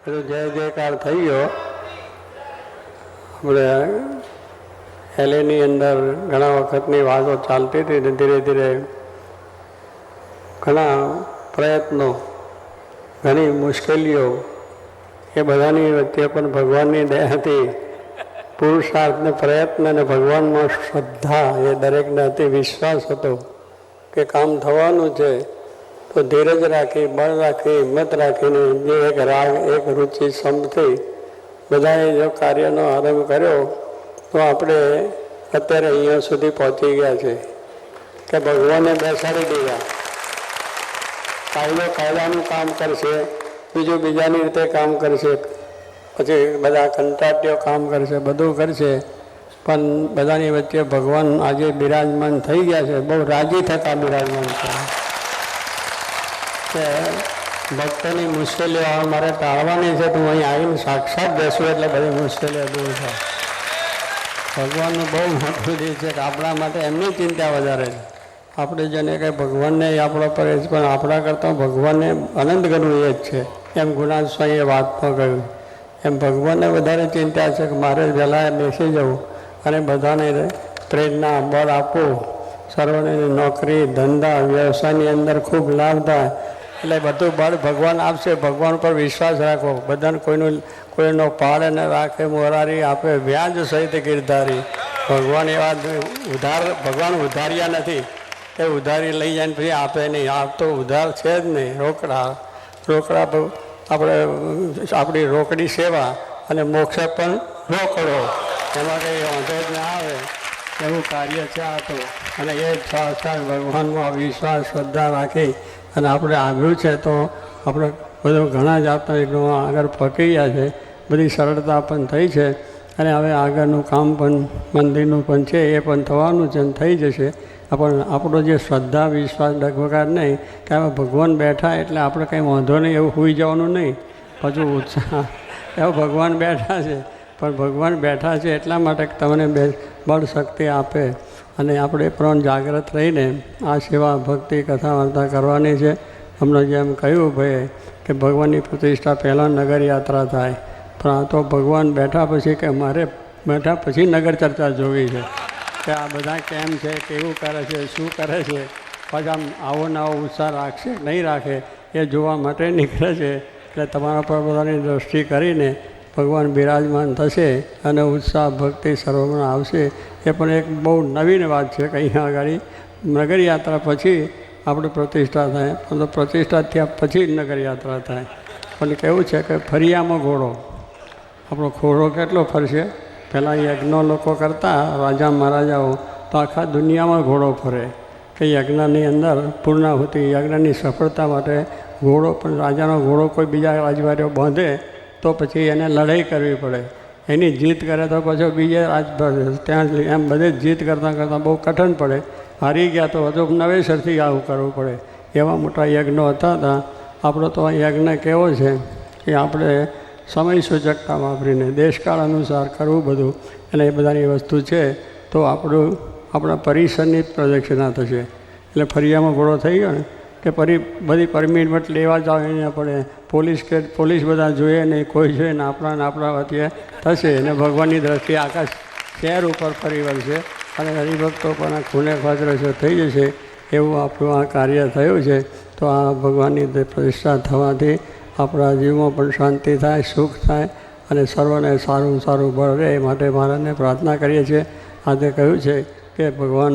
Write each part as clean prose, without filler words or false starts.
બધું જય જયકાર થઈ ગયો. આપણે એલએની અંદર ઘણા વખતની વાતો ચાલતી હતી ને ધીરે ધીરે ઘણા પ્રયત્નો, ઘણી મુશ્કેલીઓ, એ બધાની વચ્ચે પણ ભગવાનની દયાથી પુરુષાર્થ ને પ્રયત્ન અને ભગવાનમાં શ્રદ્ધા એ દરેકને અતિ વિશ્વાસ હતો કે કામ થવાનું છે. તો ધીરજ રાખી, બળ રાખી, હિંમત રાખીને જે એક રાગ, એક રુચિ સંપથી બધાએ જો કાર્યનો આરંભ કર્યો તો આપણે અત્યારે અહીંયા સુધી પહોંચી ગયા છે કે ભગવાને બેસાડી દીધા. કાયદો કાયદાનું કામ કરશે, બીજું બીજાની રીતે કામ કરશે, પછી બધા કંટાટીઓ કામ કરશે, બધું કરશે, પણ બધાની વચ્ચે ભગવાન આજે બિરાજમાન થઈ ગયા છે. બહુ રાજી થતા બિરાજમાન થયા કે ભક્તોની મુશ્કેલીઓ મારે ટાળવાની છે, તો હું અહીં આવીને સાક્ષાત બેસું એટલે બધી મુશ્કેલીઓ દૂર થાય. ભગવાનનું બહુ મોટું દિલ છે કે આપણા માટે એમની ચિંતા વધારે છે. આપણે જેને કંઈ ભગવાનને આપણો પર પણ આપણા કરતાં ભગવાનને અનંત ગણું એ જ છે. એમ ગુણાન સ્વામીએ વાતમાં કહ્યું એમ ભગવાનને વધારે ચિંતા છે કે મારે વહેલા બેસી જવું અને બધાને પ્રેરણા, બળ આપવું, સર્વને નોકરી, ધંધા, વ્યવસાયની અંદર ખૂબ લાભ થાય. એટલે બધું બળ ભગવાન આપશે. ભગવાન પર વિશ્વાસ રાખો. બધાને કોઈનો પાડે ન રાખે, મોરારી આપે વ્યાજ સહિત ગિરધારી. ભગવાન એવા ભગવાન ઉધાર્યા નથી એ ઉધારી લઈ જાય ને પછી આપે નહીં. આપતો ઉધાર છે જ નહીં. રોકડા આપણે આપણી રોકડી સેવા અને મોક્ષ પણ રોકડો, એમાં કંઈ વાંધો જ ના આવે એવું કાર્ય છે આ તો. અને એ સાક્ષાત ભગવાનમાં વિશ્વાસ, શ્રદ્ધા રાખી અને આપણે આવ્યું છે તો આપણે બધું ઘણા જાતના એકદમ આગળ પકી ગયા છે. બધી સરળતા પણ થઈ છે અને હવે આગળનું કામ પણ મંદિરનું પણ છે એ પણ થવાનું છે અને થઈ જશે. પણ આપણો જે શ્રદ્ધા, વિશ્વાસ ડગમગાટ નહીં કે હવે ભગવાન બેઠા એટલે આપણે કંઈ વાંધો નહીં એવું હોઈ જવાનું નહીં. પાછું ઉત્સાહ એવો ભગવાન બેઠા છે, પણ ભગવાન બેઠા છે એટલા માટે તમને બળ શક્તિ આપે અને આપણે પણ જાગ્રત રહીને આ સેવા, ભક્તિ, કથા વાર્તા કરવાની છે. હમણાં જેમ કહ્યું ભાઈ કે ભગવાનની પ્રતિષ્ઠા પહેલાં નગર યાત્રા થાય, પણ આ તો ભગવાન બેઠા પછી કે મારે બેઠા પછી નગર ચર્ચા જોવી છે કે આ બધા કેમ છે, કેવું કરે છે, શું કરે છે, પછી આમ આવો નવો ઉત્સાહ રાખશે નહીં રાખે એ જોવા માટે નીકળે છે. એટલે તમારા પર બધાની દૃષ્ટિ કરીને ભગવાન બિરાજમાન થશે અને ઉત્સાહ, ભક્તિ સર્વમાં આવશે. એ પણ એક બહુ નવીન વાત છે કે અહીંયા આગળ નગર યાત્રા પછી આપણે પ્રતિષ્ઠા થાય, પણ પ્રતિષ્ઠા થયા પછી જ નગર યાત્રા થાય. પણ કેવું છે કે ફરિયામાં ઘોડો, આપણો ઘોડો કેટલો ફરશે? પહેલાં યજ્ઞો લોકો કરતા, રાજા મહારાજાઓ, તો આખા દુનિયામાં ઘોડો ફરે કે યજ્ઞની અંદર પૂર્ણાહુતિ, યજ્ઞની સફળતા માટે ઘોડો. પણ રાજાનો ઘોડો કોઈ બીજા રાજવારીઓ બાંધે તો પછી એને લડાઈ કરવી પડે. એની જીત કરે તો પછી બીજે ત્યાં એમ બધે જીત કરતાં કરતાં બહુ કઠણ પડે. હારી ગયા તો હજુ નવેસરથી આવું કરવું પડે. એવા મોટા યજ્ઞો હતા. આપણો તો આ યજ્ઞ કેવો છે કે આપણે સમય સૂચકતા વાપરીને દેશકાળ અનુસાર કરવું બધું, અને એ બધાની વસ્તુ છે તો આપણા પરિસરની જ પ્રદક્ષિણા થશે. એટલે ફરિયામાં ઘોડો થઈ ગયો ને કે બધી પરમિટ લેવા જાવ એને પડે. પોલીસ બધા જોઈએ નહીં, કોઈ જોઈએ ને આપણા વચ્ચે થશે અને ભગવાનની દ્રષ્ટિએ આકાશ શહેર ઉપર ફરી વળશે અને હરિભક્તો પણ ખૂને ખાતરે થઈ જશે. એવું આપણું આ કાર્ય થયું છે. તો આ ભગવાનની પ્રતિષ્ઠા થવાથી આપણા જીવમાં પણ શાંતિ થાય, સુખ થાય અને સર્વને સારું સારું બળ રહે એ માટે મહારાજને પ્રાર્થના કરીએ છીએ. આજે કહ્યું છે કે ભગવાન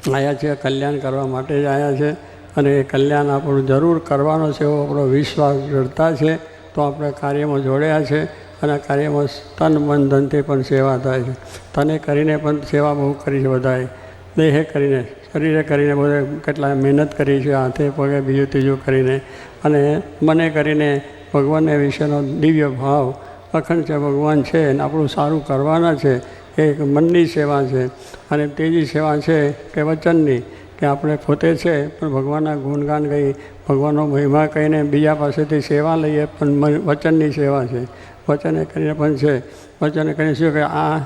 આવ્યા છે, કલ્યાણ કરવા માટે જ આવ્યા છે અને એ કલ્યાણ આપણું જરૂર કરવાનો છે એવો આપણો વિશ્વાસ જડતા છે. તો આપણે કાર્યમાં જોડ્યા છે અને આ કાર્યમાં તન, મન, ધનથી પણ સેવા થાય છે. તને કરીને પણ સેવા બહુ કરી છે બધાએ, દેહે કરીને, શરીરે કરીને બધે કેટલાય મહેનત કરી છે, હાથે પગે બીજું ત્રીજું કરીને, અને મને કરીને ભગવાનને વિશેનો દિવ્ય ભાવ અખંડ છે. ભગવાન છે અને આપણું સારું કરવાના છે. એ એક મનની સેવા છે અને ત્રીજી સેવા છે કે વચનની, કે આપણે પોતે છે પણ ભગવાનના ગુણગાન ગઈ, ભગવાનનો મહિમા કહીને બીજા પાસેથી સેવા લઈએ, પણ વચનની સેવા છે. વચને કરીને પણ છે. વચને કરીને શું કે આ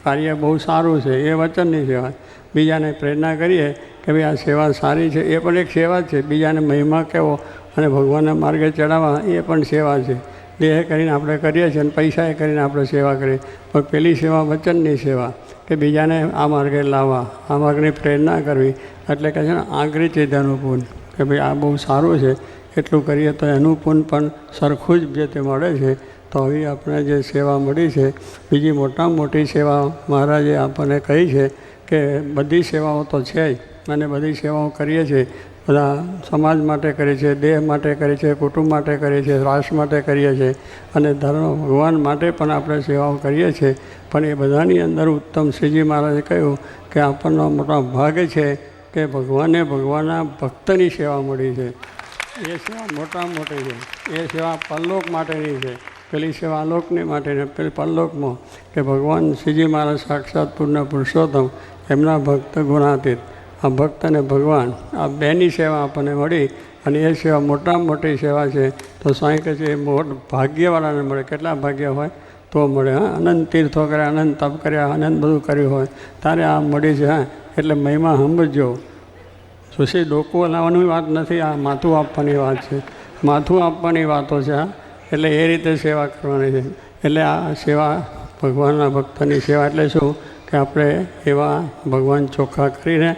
કાર્ય બહુ સારું છે, એ વચનની સેવા. બીજાને પ્રેરણા કરીએ કે ભાઈ આ સેવા સારી છે, એ પણ એક સેવા છે. બીજાને મહિમા કહેવો અને ભગવાનના માર્ગે ચડાવવા એ પણ સેવા છે. દેહ કરીને આપણે કરીએ છીએ અને પૈસાએ કરીને આપણે સેવા કરીએ. પણ પેલી સેવા વચનની સેવા કે બીજાને આ માર્ગે લાવવા, આ માર્ગની પ્રેરણા કરવી, એટલે કે છે ને આંગળી ચીધાનું પૂન કે ભાઈ આ બહુ સારું છે, એટલું કરીએ તો એનું પૂન પણ સરખું જ જે તે મળે છે. તો આવી આપણે જે સેવા મળી છે, બીજી મોટામાં મોટી સેવા મહારાજે આપણને કહી છે કે બધી સેવાઓ તો છે જ, અને બધી સેવાઓ કરીએ છીએ, બધા સમાજ માટે કરીએ છીએ, દેહ માટે કરીએ છીએ, કુટુંબ માટે કરીએ છીએ, રાષ્ટ્ર માટે કરીએ છીએ, અને ધર્મ ભગવાન માટે પણ આપણે સેવાઓ કરીએ છીએ. પણ એ બધાની અંદર ઉત્તમ શ્રીજી મહારાજે કહ્યું કે આપણનો મોટો ભાગ છે કે ભગવાને ભગવાનના ભક્તની સેવા મળી છે. એ સેવા મોટામાં મોટી છે. એ સેવા પરલોક માટેની છે. પેલી સેવા આલોકની માટેની, પેલી પરલોકમાં કે ભગવાન શ્રીજી મહારાજ સાક્ષાત પૂર્ણ પુરુષોત્તમ, એમના ભક્ત ગુણાતીત. આ ભક્ત અને ભગવાન આ બેની સેવા આપણને મળી, અને એ સેવા મોટામાં મોટી સેવા છે. તો સ્વામી કહે છે એ ભાગ્યવાળાને મળે. કેટલા ભાગ્ય હોય તો મળે. હા, અનંત તીર્થો કર્યા, અનંત તપ કર્યા, અનંત બધું કર્યું હોય તારે આ મળી છે. હા, એટલે મહિમા સમજજો. સુશી ડોકું લાવવાની વાત નથી, આ માથું આપવાની વાત છે. માથું આપવાની વાતો છે. હા, એટલે એ રીતે સેવા કરવાની છે. એટલે આ સેવા ભગવાનના ભક્તની સેવા એટલે શું કે આપણે એવા ભગવાન ચોખ્ખા કરીને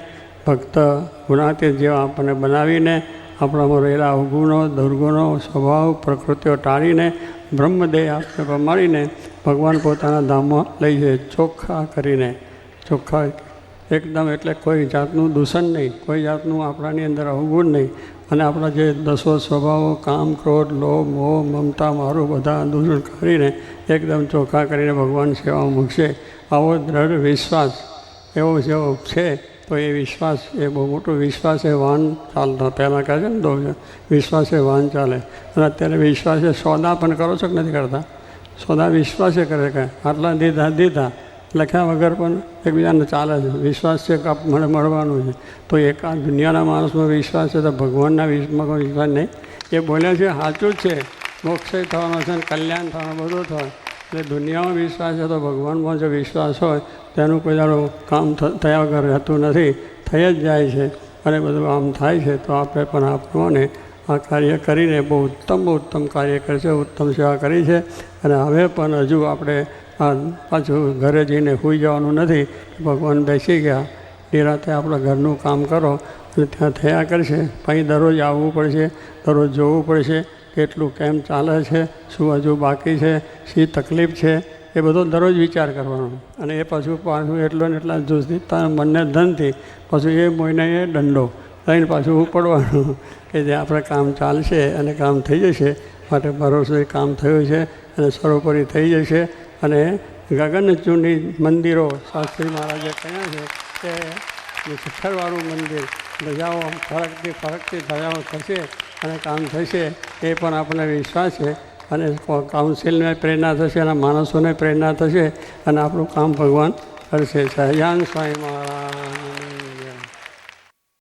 ભક્ત ગુણાતીત જેવા આપણને બનાવીને આપણામાં રહેલા અવગુણો, દુર્ગુણો, સ્વભાવ, પ્રકૃતિઓ ટાળીને બ્રહ્મદેહ આપણે પ્રમાણીને ભગવાન પોતાના ધામમાં લઈ જાય, ચોખ્ખા કરીને. ચોખ્ખા એકદમ, એટલે કોઈ જાતનું દૂષણ નહીં, કોઈ જાતનું આપણાની અંદર અવગુણ નહીં, અને આપણા જે દસો સ્વભાવો કામ, ક્રોધ, લોભ, મોહ, મમતા, મારું બધા દૂષણ કરીને એકદમ ચોખ્ખા કરીને ભગવાન સેવા મૂકશે. આવો દ્રઢ વિશ્વાસ એવો જેવો છે, તો એ વિશ્વાસ એ બહુ મોટો વિશ્વાસ એ વાહન ચાલતા. પહેલાં કહે છે ને તો વિશ્વાસે વાહન ચાલે. અને અત્યારે વિશ્વાસે સોદા પણ કરો છો કે નથી કરતા? સોદા વિશ્વાસે કરે કે આટલા દીધા લખ્યા વગર પણ એકબીજાને ચાલે છે. વિશ્વાસ છે કે મને મળવાનું છે. તો એક આ દુનિયાના માણસમાં વિશ્વાસ છે, તો ભગવાનના વિશ્વમાં કોઈ વિશ્વાસ નહીં. એ બોલ્યા છે સાચું જ છે, મોક્ષ થવાનો છે, કલ્યાણ થવાનું બધું થાય. એટલે દુનિયામાં વિશ્વાસ છે, તો ભગવાનમાં જો વિશ્વાસ હોય તેનું કોઈ દાડો કામ થયા વગર રહેતું નથી, થઈ જ જાય છે, અને બધું આમ થાય છે. તો આપણે પણ આ પ્રમાણે આ કાર્ય કરીને બહુ ઉત્તમ કાર્ય કરશે, ઉત્તમ સેવા કરી છે. અને હવે પણ હજુ આપણે આ પાછું ઘરે જઈને સૂઈ જવાનું નથી. ભગવાન બેસી ગયા, નિરાતે આપણા ઘરનું કામ કરો, અને ત્યાં થયા કરશે. પછી દરરોજ આવવું પડશે, દરરોજ જોવું પડશે કેટલું કેમ ચાલે છે, શું હજુ બાકી છે, શી તકલીફ છે, એ બધો દરરોજ વિચાર કરવાનો. અને એ પાછું એટલો ને એટલા જોશથી તારા મનને ધનથી પાછું એ મહિને એ દંડો લઈને પાછું ઉપડવાનું કે જે આપણે કામ ચાલશે અને કામ થઈ જશે. માટે ભરોસો એ કામ થયું છે અને સર્વોપરી થઈ જશે. અને ગગનચુંબી મંદિરો શાસ્ત્રી મહારાજે કહ્યા છે કે શિખરવાળું મંદિર ધજાઓ ફરકતી ધજાઓ થશે અને કામ થશે, એ પણ આપણને વિશ્વાસ છે. અને કાઉન્સિલને પ્રેરણા થશે, અને માણસોને પ્રેરણા થશે, અને આપણું કામ ભગવાન કરશે. સહજાન સ્વામી મહારાજ.